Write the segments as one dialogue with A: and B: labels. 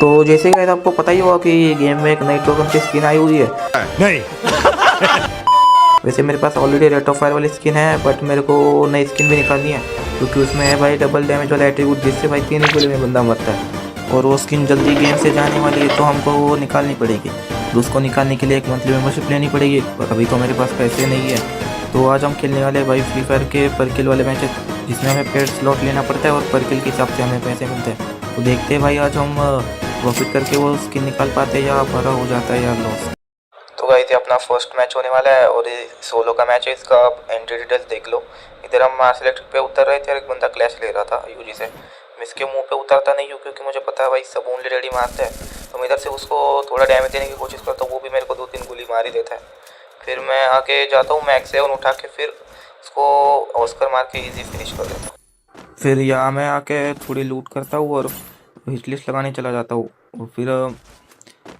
A: तो जैसे कि आपको पता ही होगा कि गेम में एक नई टोकन की स्किन आई हुई है।
B: नहीं।
A: वैसे मेरे पास ऑलरेडी रेट ऑफ फायर वाली स्किन है, बट मेरे को नई स्किन भी निकालनी है क्योंकि उसमें है भाई डबल डैमेज वाला एट्रीब्यूट, जिससे भाई 3 गोली में बंदा मरता है। और वो स्किन जल्दी गेम से जाने वाली है, तो हमको वो निकालनी पड़ेगी। तो उसको निकालने के लिए एक मंथली मेम्बरशिप लेनी पड़ेगी, और अभी तो मेरे पास पैसे नहीं है। तो आज हम खेलने वाले भाई फ्री फायर के पर किल वाले मैचेस, जिसमें हमें पेड स्लॉट लेना पड़ता है और पर किल के हिसाब से हमें पैसे मिलते हैं। तो देखते हैं भाई आज हम प्रॉफिट करके वो स्किन निकाल पाते हैं या भरा हो जाता है या लॉस। तो गाइस ये अपना फर्स्ट मैच होने वाला है और ये सोलो का मैच है। इसका आप एंट्री डिटेल्स देख लो। इधर हम सेलेक्ट पे उतर रहे थे और एक बंदा क्लैश ले रहा था यूजी से। मैं इसके मुंह पे उतरता नहीं हूँ क्योंकि मुझे पता है भाई सब ओनली रेडी मारते हैं। तो मैं इधर से उसको थोड़ा डैमेज देने की कोशिश करता हूँ, वो भी मेरे को 2-3 गोली मार ही देता है। फिर मैं आगे जाता हूँ, मैक्स 7 उठा के फिर उसको ऑस्कर मार के ईजी फिनिश कर देता हूँ। फिर यहाँ मैं आके थोड़ी लूट करता हूँ और हिट लिस्ट लगाने चला जाता हूँ। और फिर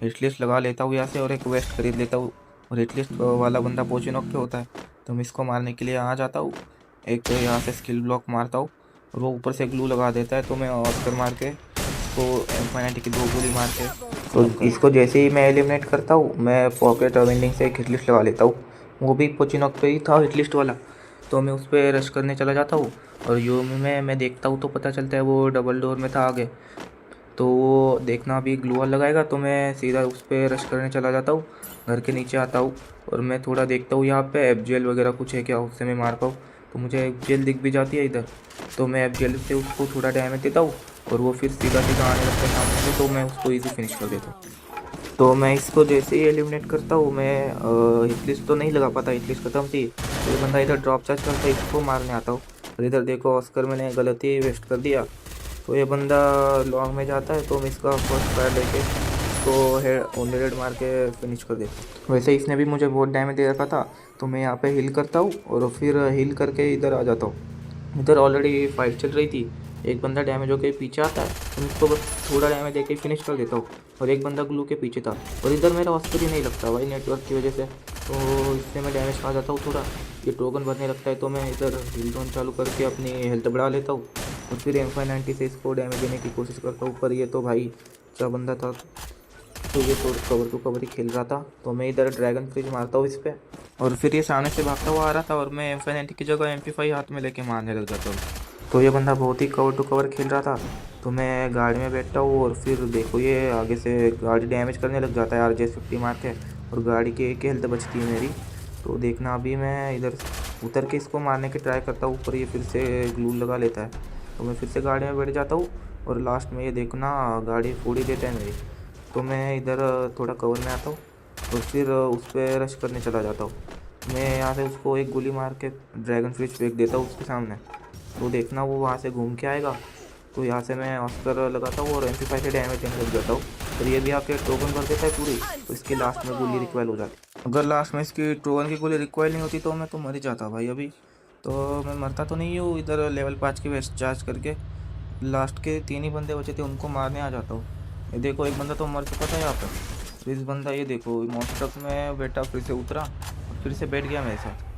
A: हिट लिस्ट लगा लेता हूँ यहाँ से और एक वेस्ट खरीद लेता हूँ। और हिट लिस्ट वाला बंदा पोचिनॉक पे होता है, तो मैं इसको मारने के लिए आ जाता हूँ। एक यहाँ से स्किल ब्लॉक मारता हूँ और वो ऊपर से ग्लू लगा देता है, तो मैं ऑस्कर मार के इसको M590 की 2 गोली मार के तो इसको जैसे ही मैं एलिमिनेट करता हूँ, मैं पॉकेट वेंडिंग से एक हिट लिस्ट लगा लेता हूँ। वो भी पोचिनॉक पे ही था हिट लिस्ट वाला, तो मैं उस पर रश करने चला जाता हूँ। और यू में मैं देखता हूँ तो पता चलता है वो डबल डोर में था आगे। तो वो देखना अभी ग्लू वॉल लगाएगा, तो मैं सीधा उस पर रश करने चला जाता हूँ। घर के नीचे आता हूँ और मैं थोड़ा देखता हूँ यहाँ पे FGL वगैरह कुछ है क्या, उससे मैं मार पाऊँ। तो मुझे FGL दिख भी जाती है इधर, तो मैं FGL से उसको थोड़ा डैमेज देता हूँ और वो फिर सीधा सीधा आने लगता है सामने से, तो मैं उसको ईजी फिनिश कर देता हूँ। तो मैं इसको जैसे ही एलिमिनेट करता हूँ, मैं हिट लिस्ट तो नहीं लगा पाता, हिट लिस्ट खत्म थी। तो ये बंदा इधर ड्रॉप चार्ज करता है, इसको मारने आता हूँ। और इधर देखो ऑस्कर मैंने गलती वेस्ट कर दिया। तो ये बंदा लॉन्ग में जाता है, तो मैं इसका फर्स्ट फायर लेके इसको हेड ओनली रेड मार के फिनिश कर देता हूँ। वैसे इसने भी मुझे बहुत डैमेज दे रखा था, तो मैं यहाँ पे हील करता हूँ और फिर हील करके इधर आ जाता हूँ। इधर ऑलरेडी फाइट चल रही थी, एक बंदा डैमेज होकर पीछे आता है, तो मैं इसको बस थोड़ा डैमेज देके फिनिश कर देता हूँ। और एक बंदा ग्लू के पीछे था, और इधर मेरा ऑस्कर ही नहीं लगता भाई नेटवर्क की वजह से, तो इससे मैं डैमेज खा जाता हूँ थोड़ा। ये टोकन भरने लगता है, तो मैं इधर हील ड्रोन चालू करके अपनी हेल्थ बढ़ा लेता हूँ और फिर M590 से इसको डैमेज देने की कोशिश करता हूँ। पर ये तो भाई अच्छा बंदा था, तो ये तो कवर टू कवर ही खेल रहा था। तो मैं इधर ड्रैगन फ्रिज मारता हूँ इस पर, और फिर ये सामने से भागता हुआ आ रहा था और मैं M590 की जगह MP5 हाथ में लेके मारने लग जाता हूँ। तो ये बंदा बहुत ही कवर टू कवर खेल रहा था, तो मैं गाड़ी में बैठता हूँ और फिर देखो ये आगे से गाड़ी डैमेज करने लग जाता है RJ50 मार के, और गाड़ी की एक हेल्थ बचती है मेरी। तो देखना अभी मैं इधर उतर के इसको मारने की ट्राई करता हूँ, पर ये फिर से ग्लू लगा लेता है। तो मैं फिर से गाड़ी में बैठ जाता हूँ और लास्ट में ये देखना गाड़ी फोड़ ही देता है मेरी। तो मैं इधर थोड़ा कवर में आता हूँ और फिर उस पर रश करने चला जाता हूँ। मैं यहाँ से उसको एक गोली मार के ड्रैगन फ्रिज फेंक देता हूँ उसके सामने। तो देखना वो वहाँ से घूम के आएगा, तो यहाँ से मैं ऑस्कर लगाता हूँ और MP5 से डैमेज देने लग जाता हूँ। और ये भी आके टोकन भर देता है पूरी, तो इसकी लास्ट में गोली रिक्वाइल हो जाती है। अगर लास्ट में इसकी टोकन की गोली रिक्वाइल नहीं होती तो मैं तो मर ही जाता भाई अभी। तो मैं मरता तो नहीं हूँ, इधर लेवल 5 की वेस्ट चार्ज करके लास्ट के 3 ही बंदे बचे थे उनको मारने आ जाता हूँ। ये देखो एक बंदा तो मर चुका था यहाँ पर। तो इस बंदा ये देखो मॉन्स्टर ट्रक में बैठा फिर से उतरा और फिर से बैठ गया मेरे साथ।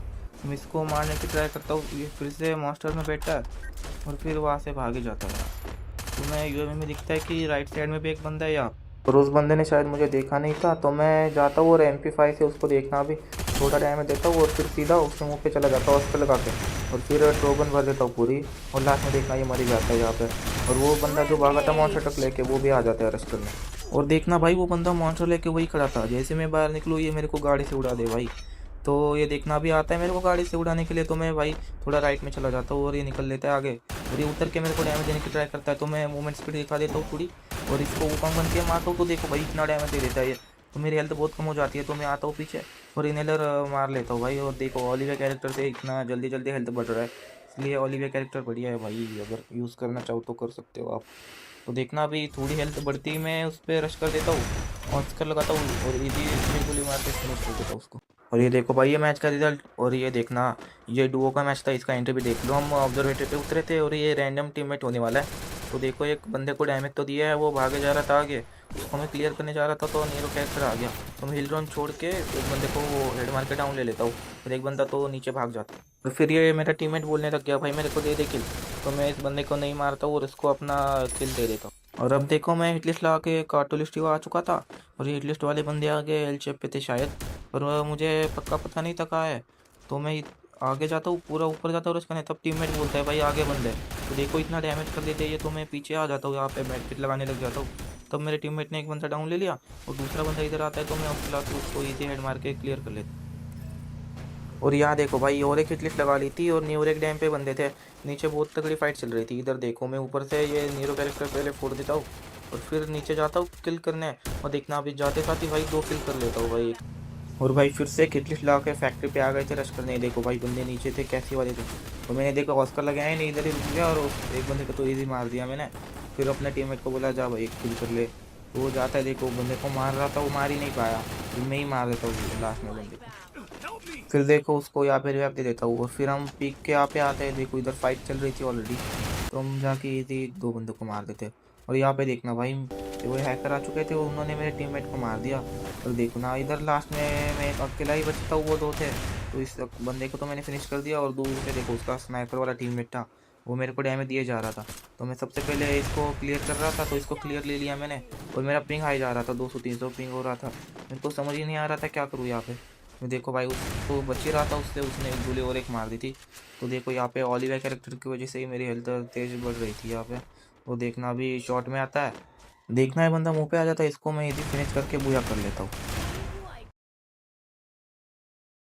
A: मैं इसको मारने की ट्राई करता हूँ, ये फिर से मॉन्स्टर में बैठा है और फिर वहाँ से भाग ही जाता है। तो मैं UAV में दिखता है कि राइट साइड में भी एक बंदा है यहाँ, और उस बंदे ने शायद मुझे देखा नहीं था। तो मैं जाता हूँ और MP5 से उसको देखना भी थोड़ा डैमेज देता हूँ और फिर सीधा उसके मुँह पे चला जाता हूँ ऑस्कर लगा के, और फिर टोकन भर देता हूँ पूरी। और लास्ट में देखना ये मर ही जाता है यहाँ पे, और वो बंदा जो भागा था मॉन्स्टर ट्रक लेके वो भी आ जाता है रश करने। और देखना भाई वो बंदा मॉन्स्टर लेके वही खड़ा था, जैसे मैं बाहर निकलूँ ये मेरे को गाड़ी से उड़ा दे भाई। तो ये देखना भी आता है मेरे को गाड़ी से उड़ाने के लिए, तो मैं भाई थोड़ा राइट में चला जाता हूँ और ये निकल लेता है आगे, और ये उतर के मेरे को डैमेज देने की ट्राई करता है। तो मैं मूवमेंट स्पीड दिखा देता हूँ थोड़ी और इसको वुकांग बन के मारता हूँ। तो देखो भाई इतना डैमेज दे देता है ये, तो मेरी हेल्थ बहुत कम हो जाती है। तो मैं आता हूँ पीछे और इनहेलर मार लेता हूँ भाई। और देखो ओलिविया कैरेक्टर से इतना जल्दी जल्दी हेल्थ बढ़ रहा है, इसलिए ओलिविया कैरेक्टर बढ़िया है भाई, अगर यूज़ करना चाहो तो कर सकते हो आप। तो देखना अभी थोड़ी हेल्थ बढ़ती मैं उस पर रश कर देता हूँ, ऑस्कर लगाता हूँ और इजी गोली मार के फिनिश कर देता हूँ उसको। और ये देखो भाई ये मैच का रिजल्ट, और ये देखना ये डुओ का मैच था, इसका एंट्री भी देख लो। हम ऑब्जर्वेटर पे उतरे थे और ये रैंडम टीममेट होने वाला है। तो देखो एक बंदे को डैमेज तो दिया है, वो भागे जा रहा था आगे, उसको मैं क्लियर करने जा रहा था तो नीरो कैरेक्टर आ गया। तो मैं हिल ड्रोन छोड़ के एक बंदे को वो हेड मार के डाउन ले लेता हूँ, फिर एक बंदा तो नीचे भाग जाता है। और फिर ये मेरा टीममेट बोलने लग गया भाई मेरे को दे दे किल, तो मैं इस बंदे को नहीं मारता हूँ और इसको अपना किल दे देता हूँ। और अब देखो मैं हिट लिस्ट लगा के कार्टो लिस्ट आ चुका था, और ये हिट लिस्ट वाले बंदे आगे एल शेप पे थे शायद, और मुझे पक्का पता नहीं था कहाँ है। तो मैं आगे जाता हूँ, पूरा ऊपर जाता हूँ, और उसका नहीं तब टीममेट बोलता है भाई आगे बंदे हैं। तो देखो इतना डैमेज कर देते हैं ये, तो मैं पीछे आ जाता हूँ, यहाँ पे बैकपिट लगाने लग जाता हूँ। तब मेरे टीममेट ने एक बंदा डाउन ले लिया, और दूसरा बंदा इधर आता है, तो मैं उसको इजी हेड मार के क्लियर कर लेता हूँ। और यहाँ देखो भाई और एक हिटलिस्ट लगा ली थी, और न्यूर एक डैम पे बंदे थे। नीचे बहुत तगड़ी फाइट चल रही थी। इधर देखो मैं ऊपर से ये नीरो कैरेक्टर पहले फोड़ देता हूँ, और फिर नीचे जाता हूँ किल करने। और देखना अभी जाते साथ ही भाई 2 किल कर लेता हूँ भाई। और भाई फिर से एक हिटलिस्ट लगा के फैक्ट्री पे आ गए थे रश करने। देखो भाई बंदे नीचे थे कैसे वाले थे, तो मैंने देखा ऑस्कर लगाया ही नहीं, इधर ही रुक गया, और एक बंदे को तो इजी मार दिया मैंने। फिर अपने टीममेट को बोला जा भाई एक किल कर ले, तो वो जाता है, देखो बंदे को मार रहा था, वो मार ही नहीं पाया, फिर मैं ही मार देता हूँ लास्ट में बंदे को। फिर देखो उसको यहाँ पे रिवाइव दे देता हूँ, और फिर हम पीक के यहाँ पे आते हैं। देखो इधर फाइट चल रही थी ऑलरेडी, तो हम जाके इजी 2 बंदों को मार देते। और यहाँ पे देखना भाई वो हैकर आ चुके थे, उन्होंने मेरे टीममेट को मार दिया। और देखो ना इधर लास्ट में मैं अकेला ही बचता हूँ, वो 2 थे, तो इस बंदे को तो मैंने फिनिश कर दिया। और दूर से देखो उसका स्नाइपर वाला टीममेट था, वो मेरे को डैमेज दिए जा रहा था। तो मैं सबसे पहले इसको क्लियर कर रहा था, तो इसको क्लियर ले लिया मैंने। और मेरा पिंग हाई जा रहा था, 200-300 पिंग हो रहा था। मेरे को समझ ही नहीं आ रहा था क्या करूँ यहाँ पे। मैं देखो भाई उसको बच ही रहा था उससे, उसने एक गोली और एक मार दी थी। तो देखो यहाँ पे ऑलिवर कैरेक्टर की वजह से ही मेरी हेल्थ तेज बढ़ रही थी यहाँ पे। वो देखना अभी शॉट में आता है, देखना है बंदा मुंह पे आ जाता है, इसको मैं इजी फिनिश करके बुया कर लेता हूँ।